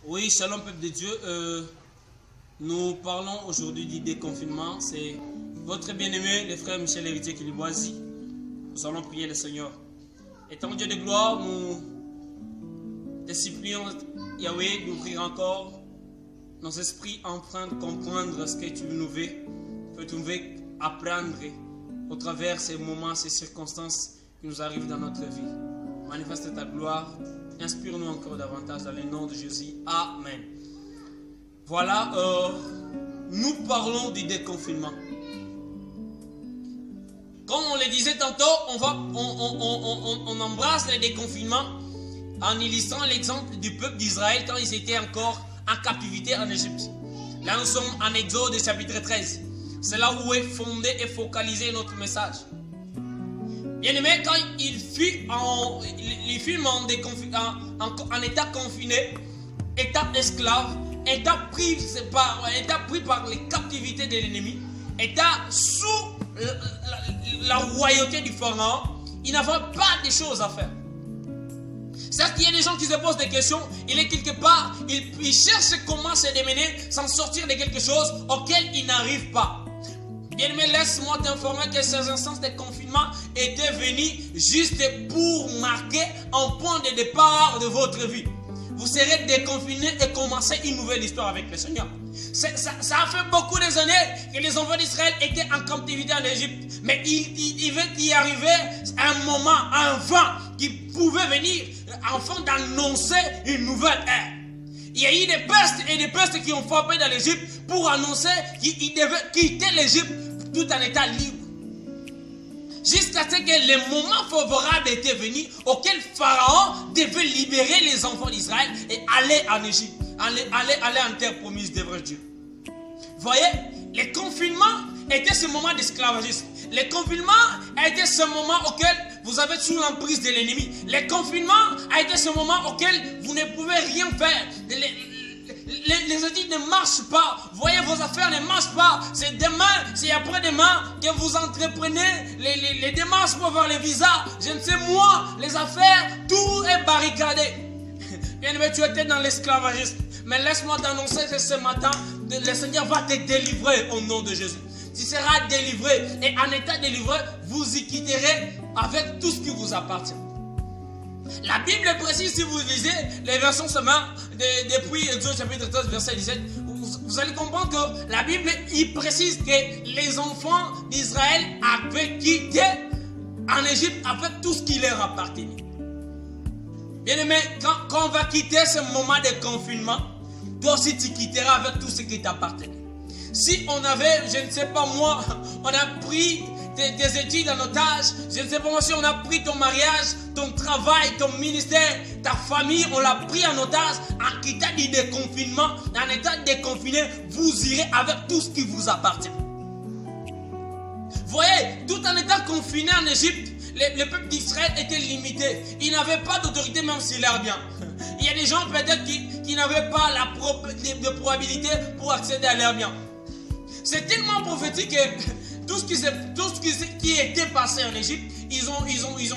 Oui, shalom peuple de Dieu. Nous parlons aujourd'hui du déconfinement. C'est votre bien-aimé, le frère Michel Héritier Kiliboisi. Nous allons prier le Seigneur. Étant Dieu de gloire, nous te supplions, Yahweh, d'ouvrir encore nos esprits afin de comprendre ce que tu nous veux apprendre au travers ces moments, ces circonstances qui nous arrivent dans notre vie. Manifeste ta gloire. Inspire-nous encore davantage dans le nom de Jésus. Amen. Voilà, nous parlons du déconfinement. Comme on le disait tantôt, on embrasse le déconfinement en illustrant l'exemple du peuple d'Israël quand ils étaient encore en captivité en Égypte. Là, nous sommes en Exode chapitre 13. C'est là où est fondé et focalisé notre message. Bien aimé, quand il fut en état confiné, état esclave, état pris par les captivités de l'ennemi, état sous la royauté du pharaon, il n'avait pas de choses à faire. Certes, il y a des gens qui se posent des questions, il est quelque part, il cherche comment se démener, s'en sortir de quelque chose auquel il n'arrive pas. Bien-aimé, laisse-moi t'informer que ces instances de confinement étaient venues juste pour marquer un point de départ de votre vie. Vous serez déconfinés et commencer une nouvelle histoire avec le Seigneur. Ça a fait beaucoup des années que les enfants d'Israël étaient en captivité en Égypte. Mais il va y arriver un moment, un vent qui pouvait venir afin d'annoncer une nouvelle ère. Il y a eu des pestes et des pestes qui ont frappé dans l'Égypte pour annoncer qu'ils devaient quitter l'Égypte tout en état libre. Jusqu'à ce que le moment favorable était venu auquel Pharaon devait libérer les enfants d'Israël et aller en Égypte, aller en terre promise de vrai Dieu. Voyez, le confinement était ce moment d'esclavagisme. Le confinement a été ce moment auquel vous avez sous l'emprise de l'ennemi. Le confinement a été ce moment auquel vous ne pouvez rien faire. Les études ne marchent pas. Voyez, vos affaires ne marchent pas. C'est demain, c'est après-demain que vous entreprenez les démarches pour avoir les visas. Je ne sais moi, les affaires, tout est barricadé. Bien aimé, tu étais dans l'esclavagisme. Mais laisse-moi t'annoncer que ce matin, le Seigneur va te délivrer au nom de Jésus. Tu seras délivré. Et en état délivré, vous y quitterez avec tout ce qui vous appartient. La Bible précise, si vous lisez les versets seulement depuis Exode chapitre 13 verset 17, vous allez comprendre que la Bible il précise que les enfants d'Israël avaient quitté en Égypte avec tout ce qui leur appartenait. Bien aimé, quand on va quitter ce moment de confinement, toi aussi tu quitteras avec tout ce qui t'appartenait. Si on avait, je ne sais pas moi, on a pris tes études en otage, je ne sais pas moi si on a pris ton mariage, ton travail, ton ministère, ta famille, on l'a pris en otage, en quittant du déconfinement, en état déconfiné, vous irez avec tout ce qui vous appartient. Voyez, tout en étant confiné en Égypte, le peuple d'Israël était limité. Il n'avait pas d'autorité même s'il l'air bien. Il y a des gens peut-être qui n'avaient pas de probabilité pour accéder à l'air bien. C'est tellement prophétique que tout ce qui était passé en Égypte, ils ont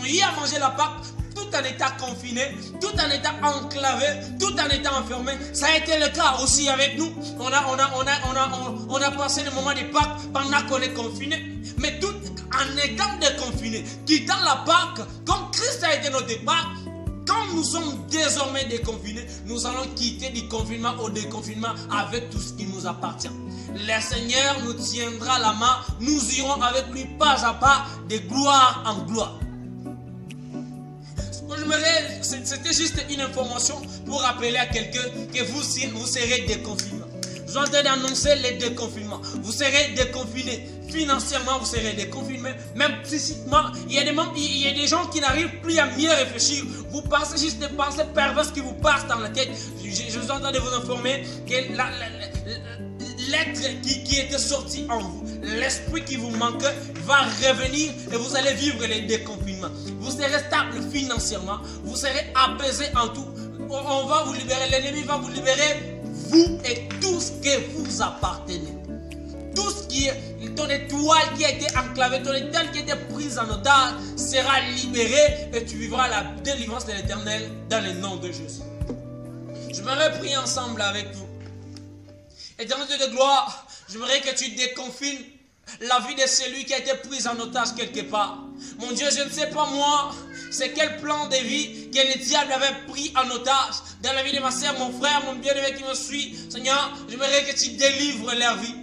eu à manger la Pâque tout en état confiné, tout en état enclavé, tout en état enfermé. Ça a été le cas aussi avec nous. On a passé le moment de Pâques pendant qu'on est confiné. Mais tout en étant déconfiné, quittant la Pâque, comme Christ a été notre Pâque, quand nous sommes désormais déconfinés, nous allons quitter du confinement au déconfinement avec tout ce qui nous appartient. Le Seigneur nous tiendra la main, nous irons avec lui pas à pas de gloire en gloire. C'était juste une information pour rappeler à quelqu'un que vous serez déconfiné. Je suis en train d'annoncer le déconfinement. Vous serez déconfiné. Financièrement, vous serez déconfiné. Même psychiquement, il y a des gens qui n'arrivent plus à mieux réfléchir. Vous pensez juste des pensées perverses qui vous passent dans la tête. Je suis en train de vous informer que l'être qui était sorti en vous, l'esprit qui vous manquait, va revenir et vous allez vivre les déconfinements. Vous serez stable financièrement. Vous serez apaisé en tout. On va vous libérer. L'ennemi va vous libérer. Vous et tout ce que vous appartenez. Tout ce qui est ton étoile qui a été enclavée, ton étoile qui a été prise en otage sera libérée et tu vivras la délivrance de l'Éternel dans le nom de Jésus. Je J'aimerais prier ensemble avec vous. Éternel Dieu de gloire, j'aimerais que tu déconfines la vie de celui qui a été pris en otage quelque part. Mon Dieu, je ne sais pas moi, c'est quel plan de vie que le diable avait pris en otage dans la vie de ma soeur, mon frère, mon bien-aimé qui me suit. Seigneur, j'aimerais que tu délivres leur vie.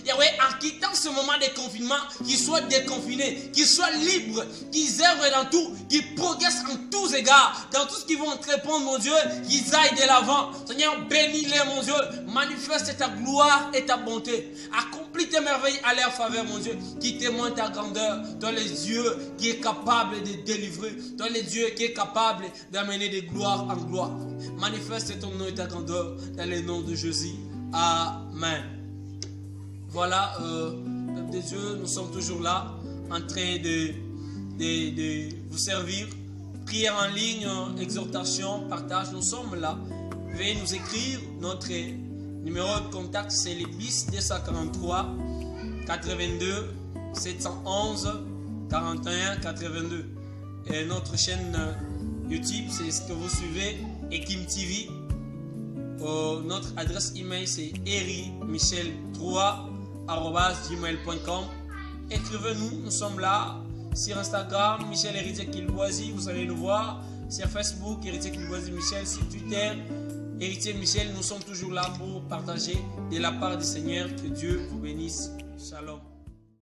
Yahweh, en quittant ce moment de confinement, qu'ils soient déconfinés, qu'ils soient libres, qu'ils œuvrent dans tout, qu'ils progressent en tous égards, dans tout ce qu'ils vont entreprendre, mon Dieu, qu'ils aillent de l'avant. Seigneur, bénis-les, mon Dieu, manifeste ta gloire et ta bonté. Accomplis tes merveilles à leur faveur, mon Dieu, qui témoigne ta grandeur. Toi, les Dieu qui est capable de délivrer, toi, les Dieu qui est capable d'amener de gloire en gloire. Manifeste ton nom et ta grandeur dans le nom de Jésus. Amen. Voilà, peuple de Dieu, nous sommes toujours là, en train de vous servir. Prière en ligne, exhortation, partage, nous sommes là. Veuillez nous écrire, notre numéro de contact c'est le bis 243 82 711 41 82. Et notre chaîne YouTube, c'est ce que vous suivez, Ekim TV. Notre adresse email c'est erimichel3@gmail.com. Écrivez-nous, nous sommes là. Sur Instagram, Michel Héritier Kilboisi, vous allez nous voir. Sur Facebook, Héritier Kilboisi Michel. Sur Twitter, Héritier Michel. Nous sommes toujours là pour partager de la part du Seigneur. Que Dieu vous bénisse. Shalom.